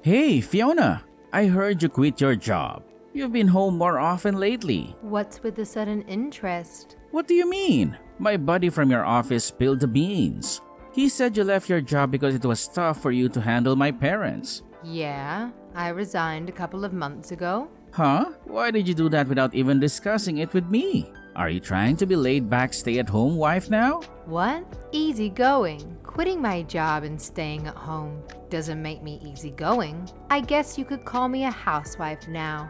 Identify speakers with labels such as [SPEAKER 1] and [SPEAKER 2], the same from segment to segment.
[SPEAKER 1] Hey, Fiona, I heard you quit your job. You've been home more often lately.
[SPEAKER 2] What's with the sudden interest?
[SPEAKER 1] What do you mean? My buddy from your office spilled the beans. He said you left your job because it was tough for you to handle my parents.
[SPEAKER 2] Yeah, I resigned a couple of months ago.
[SPEAKER 1] Huh? Why did you do that without even discussing it with me? Are you trying to be laid-back stay-at-home wife now?
[SPEAKER 2] What? Easygoing. Quitting my job and staying at home doesn't make me easygoing. I guess you could call me a housewife now.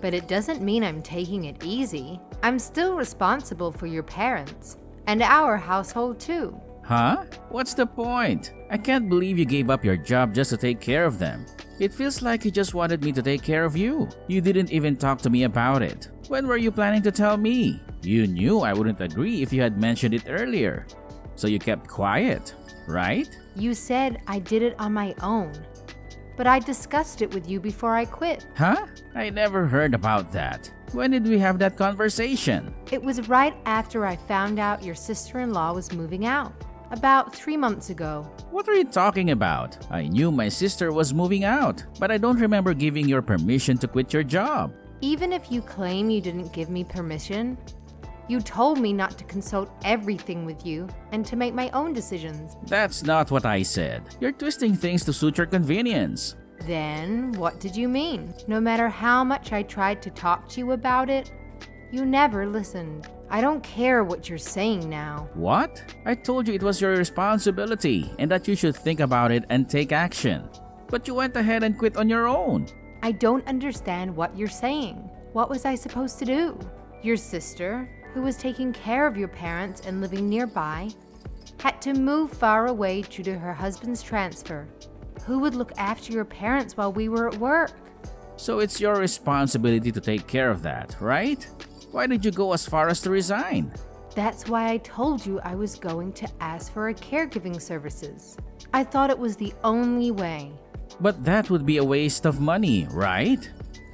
[SPEAKER 2] But it doesn't mean I'm taking it easy. I'm still responsible for your parents and our household too.
[SPEAKER 1] Huh? What's the point? I can't believe you gave up your job just to take care of them. It feels like you just wanted me to take care of you. You didn't even talk to me about it. When were you planning to tell me? You knew I wouldn't agree if you had mentioned it earlier. So you kept quiet, right?
[SPEAKER 2] You said I did it on my own, but I discussed it with you before I quit.
[SPEAKER 1] Huh? I never heard about that. When did we have that conversation?
[SPEAKER 2] It was right after I found out your sister-in-law was moving out, about 3 months ago.
[SPEAKER 1] What are you talking about? I knew my sister was moving out, but I don't remember giving your permission to quit your job.
[SPEAKER 2] Even if you claim you didn't give me permission, you told me not to consult everything with you and to make my own decisions.
[SPEAKER 1] That's not what I said. You're twisting things to suit your convenience.
[SPEAKER 2] Then, what did you mean? No matter how much I tried to talk to you about it, you never listened. I don't care what you're saying now.
[SPEAKER 1] What? I told you it was your responsibility and that you should think about it and take action. But you went ahead and quit on your own.
[SPEAKER 2] I don't understand what you're saying. What was I supposed to do? Your sister, who was taking care of your parents and living nearby, had to move far away due to her husband's transfer. Who would look after your parents while we were at work?
[SPEAKER 1] So it's your responsibility to take care of that, right? Why did you go as far as to resign?
[SPEAKER 2] That's why I told you I was going to ask for a caregiving services. I thought it was the only way.
[SPEAKER 1] But that would be a waste of money, right?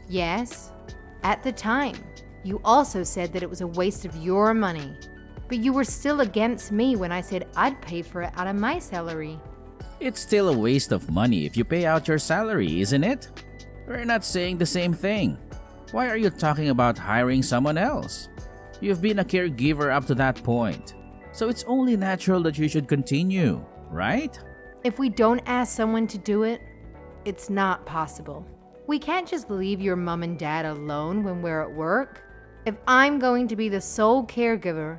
[SPEAKER 2] Yes, at the time. You also said that it was a waste of your money. But you were still against me when I said I'd pay for it out of my salary.
[SPEAKER 1] It's still a waste of money if you pay out your salary, isn't it? We're not saying the same thing. Why are you talking about hiring someone else? You've been a caregiver up to that point. So it's only natural that you should continue, right?
[SPEAKER 2] If we don't ask someone to do it, it's not possible. We can't just leave your mom and dad alone when we're at work. If I'm going to be the sole caregiver,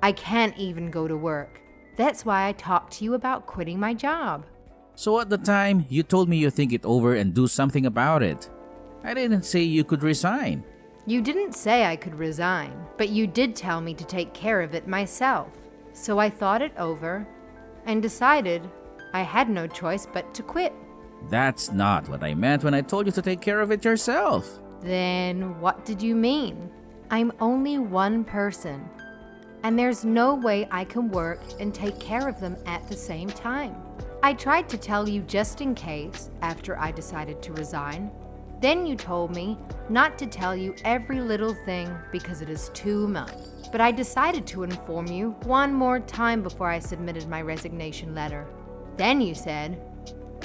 [SPEAKER 2] I can't even go to work. That's why I talked to you about quitting my job.
[SPEAKER 1] So at the time, you told me you think it over and do something about it. I didn't say you could resign.
[SPEAKER 2] You didn't say I could resign, but you did tell me to take care of it myself. So I thought it over and decided I had no choice but to quit.
[SPEAKER 1] That's not what I meant when I told you to take care of it yourself.
[SPEAKER 2] Then what did you mean? I'm only one person, and there's no way I can work and take care of them at the same time. I tried to tell you just in case after I decided to resign. Then you told me not to tell you every little thing because it is too much. But I decided to inform you one more time before I submitted my resignation letter. Then you said,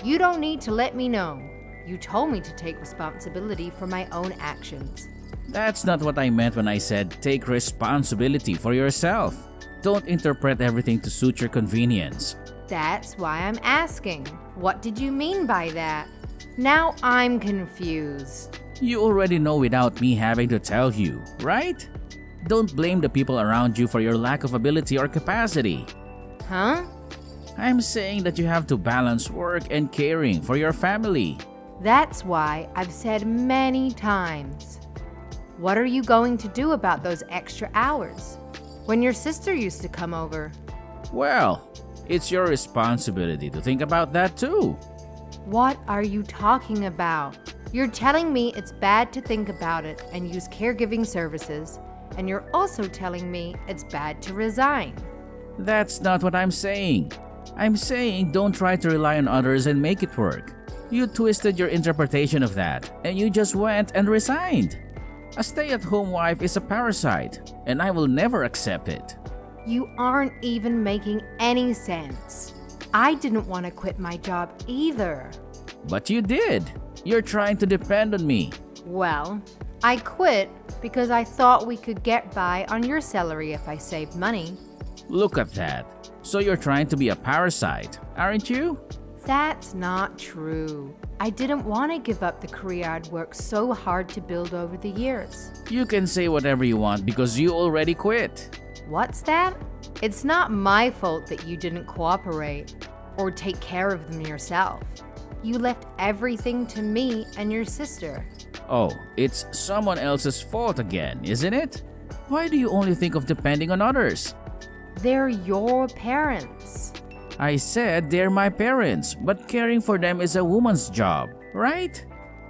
[SPEAKER 2] "You don't need to let me know." You told me to take responsibility for my own actions.
[SPEAKER 1] That's not what I meant when I said take responsibility for yourself. Don't interpret everything to suit your convenience.
[SPEAKER 2] That's why I'm asking. What did you mean by that? Now I'm confused.
[SPEAKER 1] You already know without me having to tell you, right? Don't blame the people around you for your lack of ability or capacity.
[SPEAKER 2] Huh?
[SPEAKER 1] I'm saying that you have to balance work and caring for your family.
[SPEAKER 2] That's why I've said many times. What are you going to do about those extra hours? When your sister used to come over?
[SPEAKER 1] Well, it's your responsibility to think about that too.
[SPEAKER 2] What are you talking about? You're telling me it's bad to think about it and use caregiving services, and you're also telling me it's bad to resign.
[SPEAKER 1] That's not what I'm saying. I'm saying don't try to rely on others and make it work. You twisted your interpretation of that, and you just went and resigned. A stay-at-home wife is a parasite, and I will never accept it.
[SPEAKER 2] You aren't even making any sense. I didn't want to quit my job either.
[SPEAKER 1] But you did. You're trying to depend on me.
[SPEAKER 2] Well, I quit because I thought we could get by on your salary if I saved money.
[SPEAKER 1] Look at that. So you're trying to be a parasite, aren't you?
[SPEAKER 2] That's not true. I didn't want to give up the career I'd worked so hard to build over the years.
[SPEAKER 1] You can say whatever you want because you already quit.
[SPEAKER 2] What's that? It's not my fault that you didn't cooperate or take care of them yourself. You left everything to me and your sister.
[SPEAKER 1] Oh, it's someone else's fault again, isn't it? Why do you only think of depending on others?
[SPEAKER 2] They're your parents.
[SPEAKER 1] I said they're my parents, but caring for them is a woman's job, right?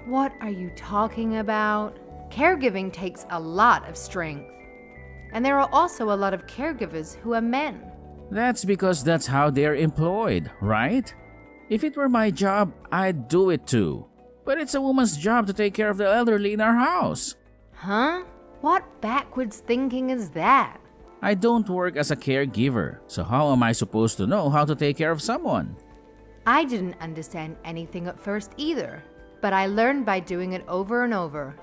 [SPEAKER 2] What are you talking about? Caregiving takes a lot of strength. And there are also a lot of caregivers who are men.
[SPEAKER 1] That's because that's how they're employed, right? If it were my job, I'd do it too. But it's a woman's job to take care of the elderly in our house.
[SPEAKER 2] Huh? What backwards thinking is that?
[SPEAKER 1] I don't work as a caregiver, so how am I supposed to know how to take care of someone?
[SPEAKER 2] I didn't understand anything at first either, but I learned by doing it over and over.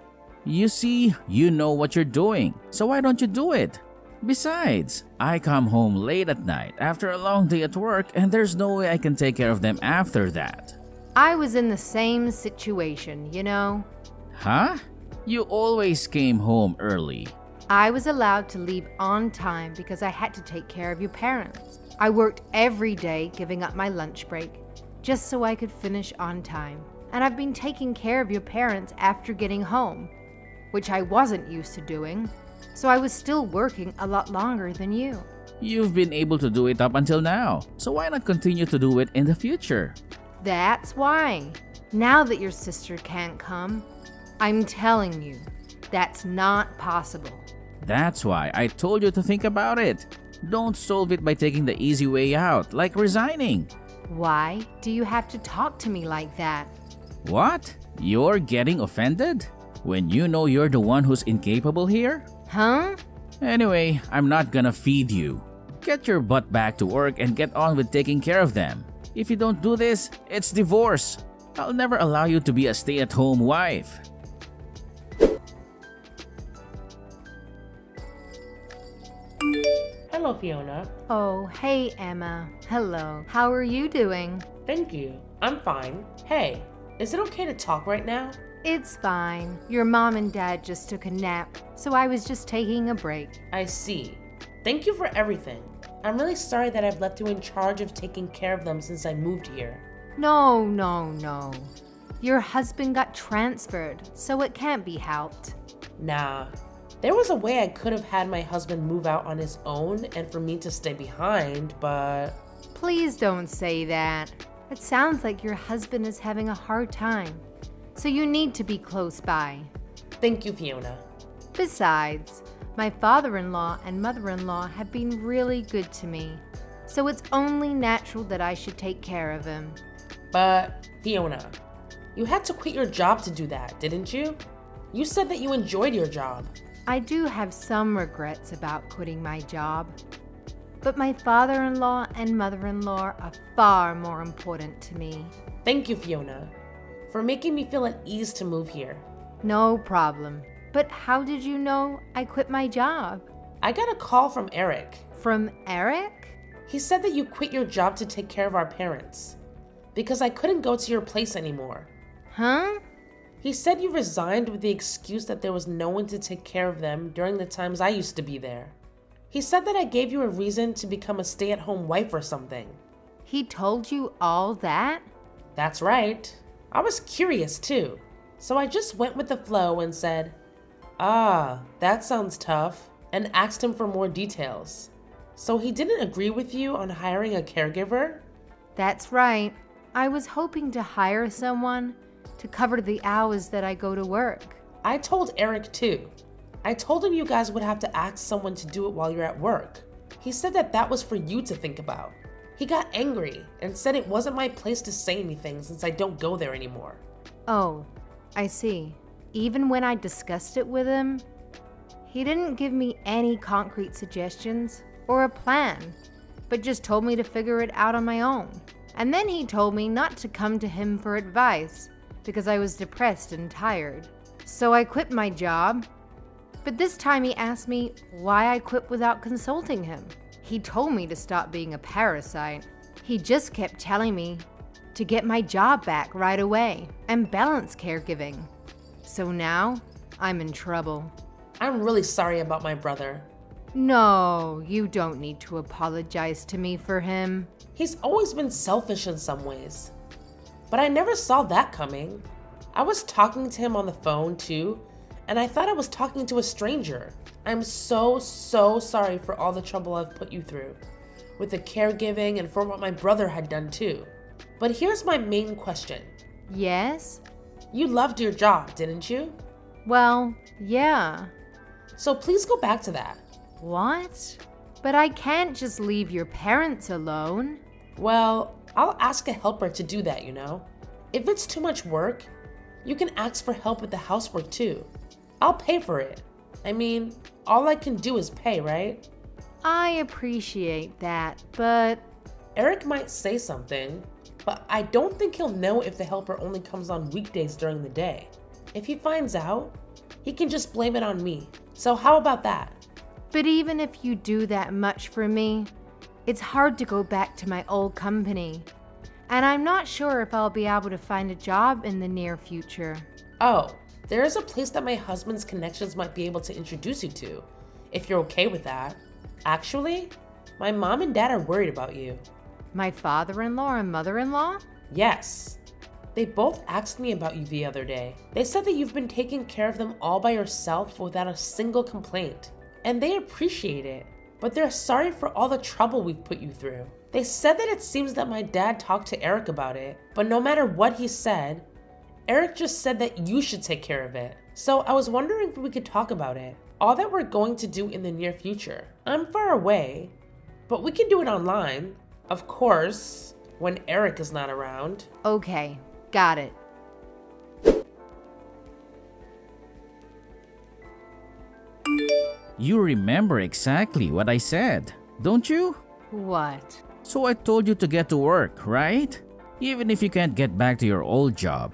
[SPEAKER 1] You see, you know what you're doing, so why don't you do it? Besides, I come home late at night after a long day at work and there's no way I can take care of them after that.
[SPEAKER 2] I was in the same situation, you know.
[SPEAKER 1] Huh? You always came home early.
[SPEAKER 2] I was allowed to leave on time because I had to take care of your parents. I worked every day giving up my lunch break just so I could finish on time. And I've been taking care of your parents after getting home, which I wasn't used to doing. So I was still working a lot longer than you.
[SPEAKER 1] You've been able to do it up until now, so why not continue to do it in the future?
[SPEAKER 2] That's why. Now that your sister can't come, I'm telling you, that's not possible.
[SPEAKER 1] That's why I told you to think about it. Don't solve it by taking the easy way out, like resigning.
[SPEAKER 2] Why do you have to talk to me like that?
[SPEAKER 1] What? You're getting offended? When you know you're the one who's incapable here?
[SPEAKER 2] Huh?
[SPEAKER 1] Anyway, I'm not gonna feed you. Get your butt back to work and get on with taking care of them. If you don't do this, it's divorce. I'll never allow you to be a stay-at-home wife.
[SPEAKER 3] Hello, Fiona.
[SPEAKER 2] Oh, hey, Emma. Hello. How are you doing?
[SPEAKER 3] Thank you. I'm fine. Hey, is it okay to talk right now?
[SPEAKER 2] It's fine. Your mom and dad just took a nap, so I was just taking a break.
[SPEAKER 3] I see. Thank you for everything. I'm really sorry that I've left you in charge of taking care of them since I moved here.
[SPEAKER 2] No. Your husband got transferred, so it can't be helped.
[SPEAKER 3] Nah. There was a way I could have had my husband move out on his own and for me to stay behind, but...
[SPEAKER 2] Please don't say that. It sounds like your husband is having a hard time, so you need to be close by.
[SPEAKER 3] Thank you, Fiona.
[SPEAKER 2] Besides, my father-in-law and mother-in-law have been really good to me, so it's only natural that I should take care of him.
[SPEAKER 3] But, Fiona, you had to quit your job to do that, didn't you? You said that you enjoyed your job.
[SPEAKER 2] I do have some regrets about quitting my job, but my father-in-law and mother-in-law are far more important to me.
[SPEAKER 3] Thank you, Fiona, for making me feel at ease to move here.
[SPEAKER 2] No problem. But how did you know I quit my job?
[SPEAKER 3] I got a call from Eric.
[SPEAKER 2] From Eric?
[SPEAKER 3] He said that you quit your job to take care of our parents because I couldn't go to your place anymore.
[SPEAKER 2] Huh?
[SPEAKER 3] He said you resigned with the excuse that there was no one to take care of them during the times I used to be there. He said that I gave you a reason to become a stay-at-home wife or something.
[SPEAKER 2] He told you all that?
[SPEAKER 3] That's right. I was curious too, so I just went with the flow and said, that sounds tough, and asked him for more details. So he didn't agree with you on hiring a caregiver?
[SPEAKER 2] That's right. I was hoping to hire someone to cover the hours that I go to work.
[SPEAKER 3] I told Eric too. I told him you guys would have to ask someone to do it while you're at work. He said that that was for you to think about. He got angry and said it wasn't my place to say anything since I don't go there anymore.
[SPEAKER 2] Oh, I see. Even when I discussed it with him, he didn't give me any concrete suggestions or a plan, but just told me to figure it out on my own. And then he told me not to come to him for advice because I was depressed and tired. So I quit my job. But this time he asked me why I quit without consulting him. He told me to stop being a parasite. He just kept telling me to get my job back right away and balance caregiving. So now I'm in trouble.
[SPEAKER 3] I'm really sorry about my brother.
[SPEAKER 2] No, you don't need to apologize to me for him.
[SPEAKER 3] He's always been selfish in some ways. But I never saw that coming. I was talking to him on the phone too, and I thought I was talking to a stranger. I'm so sorry for all the trouble I've put you through, with the caregiving and for what my brother had done too. But here's my main question.
[SPEAKER 2] Yes?
[SPEAKER 3] You loved your job, didn't you?
[SPEAKER 2] Well, yeah.
[SPEAKER 3] So please go back to that.
[SPEAKER 2] What? But I can't just leave your parents alone.
[SPEAKER 3] Well, I'll ask a helper to do that, you know. If it's too much work, you can ask for help with the housework too. I'll pay for it. I mean, all I can do is pay, right?
[SPEAKER 2] I appreciate that, but
[SPEAKER 3] Eric might say something, but I don't think he'll know if the helper only comes on weekdays during the day. If he finds out, he can just blame it on me. So how about that?
[SPEAKER 2] But even if you do that much for me, it's hard to go back to my old company. And I'm not sure if I'll be able to find a job in the near future.
[SPEAKER 3] Oh, there is a place that my husband's connections might be able to introduce you to, if you're okay with that. Actually, my mom and dad are worried about you.
[SPEAKER 2] My father-in-law and mother-in-law?
[SPEAKER 3] Yes. They both asked me about you the other day. They said that you've been taking care of them all by yourself without a single complaint. And they appreciate it, but they're sorry for all the trouble we've put you through. They said that it seems that my dad talked to Eric about it, but no matter what he said, Eric just said that you should take care of it. So I was wondering if we could talk about it. All that we're going to do in the near future. I'm far away, but we can do it online. Of course, when Eric is not around.
[SPEAKER 2] Okay, got it.
[SPEAKER 1] You remember exactly what I said, don't you?
[SPEAKER 2] What?
[SPEAKER 1] So I told you to get to work, right? Even if you can't get back to your old job.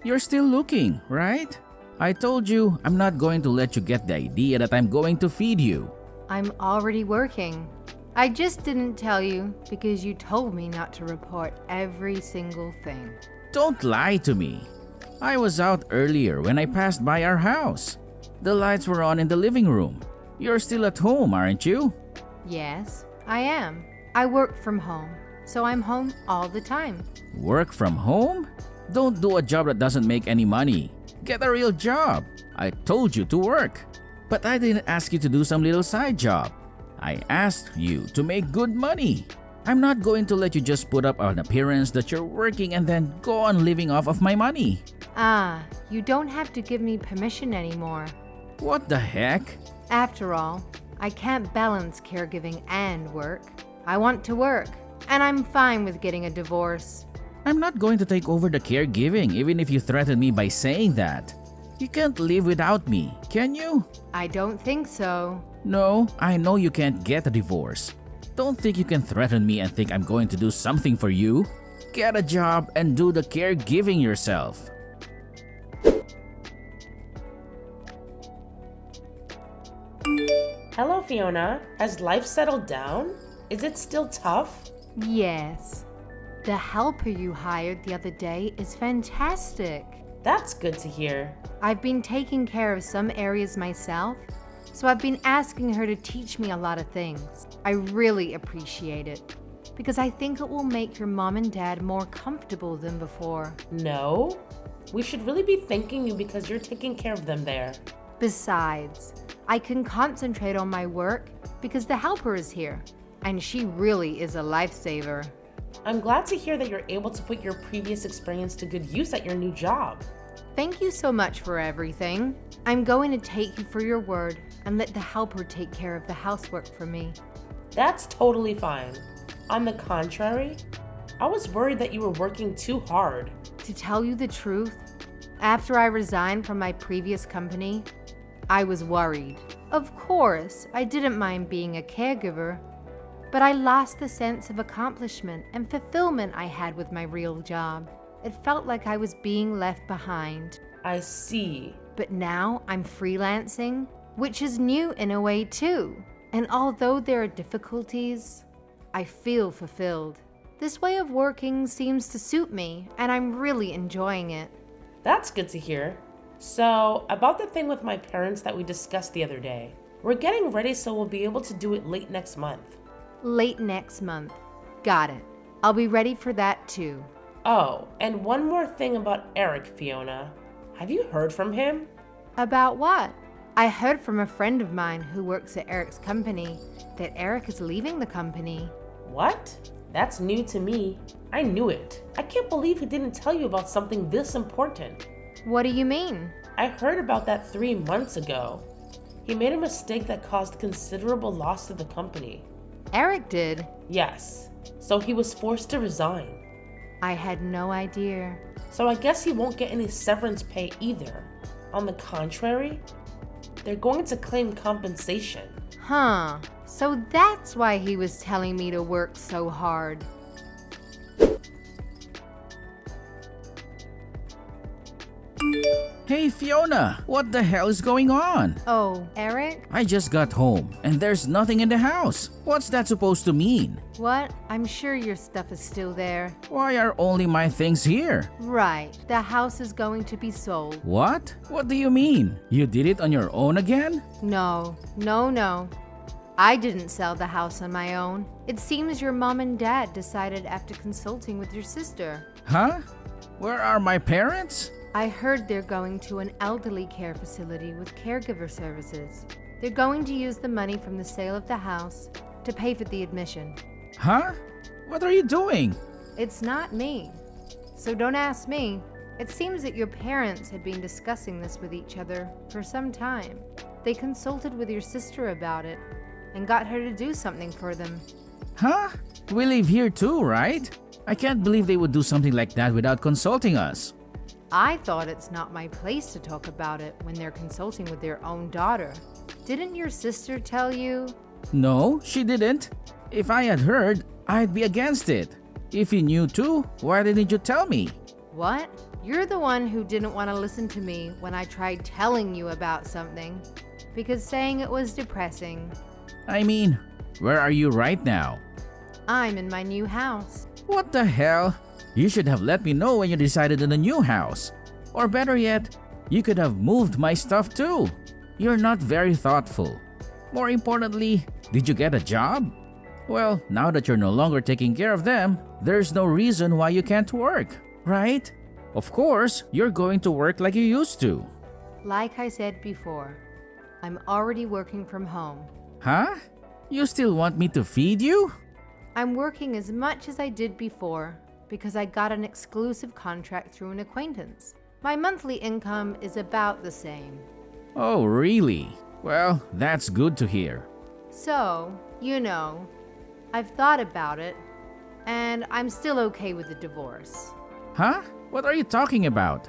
[SPEAKER 1] You're still looking, right? I told you I'm not going to let you get the idea that I'm going to feed you.
[SPEAKER 2] I'm already working. I just didn't tell you because you told me not to report every single thing.
[SPEAKER 1] Don't lie to me. I was out earlier when I passed by our house. The lights were on in the living room. You're still at home, aren't you?
[SPEAKER 2] Yes, I am. I work from home, so I'm home all the time.
[SPEAKER 1] Work from home? Don't do a job that doesn't make any money. Get a real job. I told you to work. But I didn't ask you to do some little side job. I asked you to make good money. I'm not going to let you just put up an appearance that you're working and then go on living off of my money.
[SPEAKER 2] Ah, you don't have to give me permission anymore.
[SPEAKER 1] What the heck?
[SPEAKER 2] After all, I can't balance caregiving and work. I want to work, and I'm fine with getting a divorce.
[SPEAKER 1] I'm not going to take over the caregiving even if you threaten me by saying that. You can't live without me, can you?
[SPEAKER 2] I don't think so.
[SPEAKER 1] No, I know you can't get a divorce. Don't think you can threaten me and think I'm going to do something for you. Get a job and do the caregiving yourself.
[SPEAKER 3] Hello, Fiona. Has life settled down? Is it still tough?
[SPEAKER 2] Yes. The helper you hired the other day is fantastic.
[SPEAKER 3] That's good to hear.
[SPEAKER 2] I've been taking care of some areas myself, so I've been asking her to teach me a lot of things. I really appreciate it, because I think it will make your mom and dad more comfortable than before.
[SPEAKER 3] No, we should really be thanking you because you're taking care of them there.
[SPEAKER 2] Besides, I can concentrate on my work because the helper is here, and she really is a lifesaver.
[SPEAKER 3] I'm glad to hear that you're able to put your previous experience to good use at your new job.
[SPEAKER 2] Thank you so much for everything. I'm going to take you for your word and let the helper take care of the housework for me.
[SPEAKER 3] That's totally fine. On the contrary, I was worried that you were working too hard.
[SPEAKER 2] To tell you the truth, after I resigned from my previous company, I was worried. Of course, I didn't mind being a caregiver, but I lost the sense of accomplishment and fulfillment I had with my real job. It felt like I was being left behind.
[SPEAKER 3] I see.
[SPEAKER 2] But now I'm freelancing, which is new in a way too. And although there are difficulties, I feel fulfilled. This way of working seems to suit me, and I'm really enjoying it.
[SPEAKER 3] That's good to hear. So, about the thing with my parents that we discussed the other day. We're getting ready so we'll be able to do it late next month.
[SPEAKER 2] Late next month. Got it. I'll be ready for that too.
[SPEAKER 3] Oh, and one more thing about Eric, Fiona. Have you heard from him?
[SPEAKER 2] About what? I heard from a friend of mine who works at Eric's company that Eric is leaving the company.
[SPEAKER 3] What? That's new to me. I knew it. I can't believe he didn't tell you about something this important.
[SPEAKER 2] What do you mean?
[SPEAKER 3] I heard about that 3 months ago. He made a mistake that caused considerable loss to the company.
[SPEAKER 2] Eric did?
[SPEAKER 3] Yes. So he was forced to resign.
[SPEAKER 2] I had no idea.
[SPEAKER 3] So I guess he won't get any severance pay either. On the contrary, they're going to claim compensation.
[SPEAKER 2] Huh. So that's why he was telling me to work so hard.
[SPEAKER 1] Hey Fiona, what the hell is going on?
[SPEAKER 2] Oh, Eric?
[SPEAKER 1] I just got home and there's nothing in the house. What's that supposed to mean?
[SPEAKER 2] What? I'm sure your stuff is still there.
[SPEAKER 1] Why are only my things here?
[SPEAKER 2] Right. The house is going to be sold.
[SPEAKER 1] What? What do you mean? You did it on your own again?
[SPEAKER 2] No. I didn't sell the house on my own. It seems your mom and dad decided after consulting with your sister.
[SPEAKER 1] Huh? Where are my parents?
[SPEAKER 2] I heard they're going to an elderly care facility with caregiver services. They're going to use the money from the sale of the house to pay for the admission.
[SPEAKER 1] Huh? What are you doing?
[SPEAKER 2] It's not me. So don't ask me. It seems that your parents had been discussing this with each other for some time. They consulted with your sister about it and got her to do something for them.
[SPEAKER 1] Huh? We live here too, right? I can't believe they would do something like that without consulting us.
[SPEAKER 2] I thought it's not my place to talk about it when they're consulting with their own daughter. Didn't your sister tell you?
[SPEAKER 1] No, she didn't. If I had heard, I'd be against it. If you knew too, why didn't you tell me?
[SPEAKER 2] What? You're the one who didn't want to listen to me when I tried telling you about something, because saying it was depressing.
[SPEAKER 1] I mean, where are you right now?
[SPEAKER 2] I'm in my new house.
[SPEAKER 1] What the hell? You should have let me know when you decided on a new house. Or better yet, you could have moved my stuff too. You're not very thoughtful. More importantly, did you get a job? Well, now that you're no longer taking care of them, there's no reason why you can't work, right? Of course, you're going to work like you used to.
[SPEAKER 2] Like I said before, I'm already working from home.
[SPEAKER 1] Huh? You still want me to feed you?
[SPEAKER 2] I'm working as much as I did before because I got an exclusive contract through an acquaintance. My monthly income is about the same.
[SPEAKER 1] Oh, really? Well, that's good to hear.
[SPEAKER 2] So, I've thought about it, and I'm still okay with the divorce.
[SPEAKER 1] Huh? What are you talking about?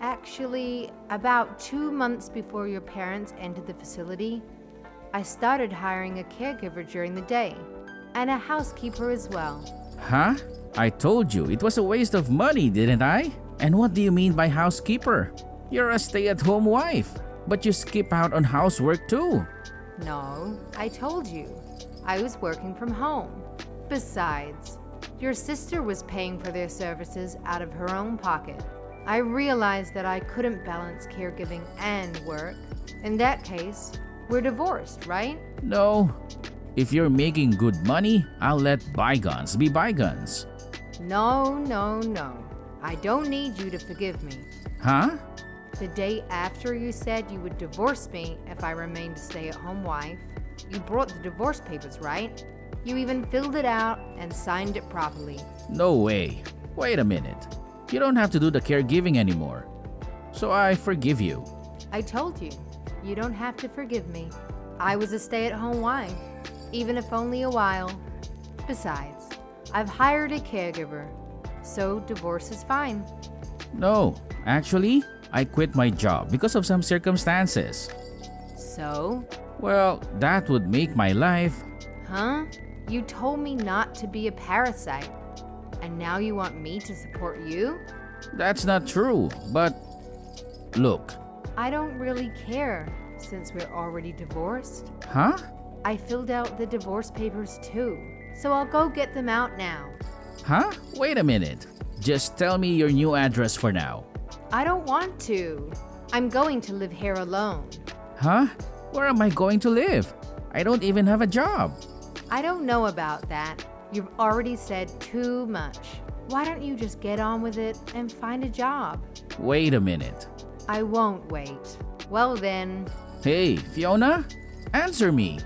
[SPEAKER 2] Actually, about 2 months before your parents entered the facility, I started hiring a caregiver during the day, and a housekeeper as well.
[SPEAKER 1] Huh? I told you it was a waste of money, didn't I? And what do you mean by housekeeper? You're a stay-at-home wife, but you skip out on housework too.
[SPEAKER 2] No, I told you. I was working from home. Besides, your sister was paying for their services out of her own pocket. I realized that I couldn't balance caregiving and work. In that case, we're divorced, right?
[SPEAKER 1] No. If you're making good money, I'll let bygones be bygones.
[SPEAKER 2] No. I don't need you to forgive me.
[SPEAKER 1] Huh?
[SPEAKER 2] The day after you said you would divorce me if I remained a stay-at-home wife, you brought the divorce papers, right? You even filled it out and signed it properly.
[SPEAKER 1] No way. Wait a minute. You don't have to do the caregiving anymore. So I forgive you.
[SPEAKER 2] I told you, you don't have to forgive me. I was a stay-at-home wife, even if only a while. Besides, I've hired a caregiver, so divorce is fine.
[SPEAKER 1] No, actually, I quit my job because of some circumstances.
[SPEAKER 2] So?
[SPEAKER 1] Well, that would make my life...
[SPEAKER 2] Huh? You told me not to be a parasite, and now you want me to support you?
[SPEAKER 1] That's not true, but look.
[SPEAKER 2] I don't really care since we're already divorced.
[SPEAKER 1] Huh?
[SPEAKER 2] I filled out the divorce papers too, so I'll go get them out now.
[SPEAKER 1] Huh? Wait a minute. Just tell me your new address for now.
[SPEAKER 2] I don't want to. I'm going to live here alone.
[SPEAKER 1] Huh? Where am I going to live? I don't even have a job.
[SPEAKER 2] I don't know about that. You've already said too much. Why don't you just get on with it and find a job?
[SPEAKER 1] Wait a minute.
[SPEAKER 2] I won't wait. Well then,
[SPEAKER 1] Hey, Fiona? Answer me.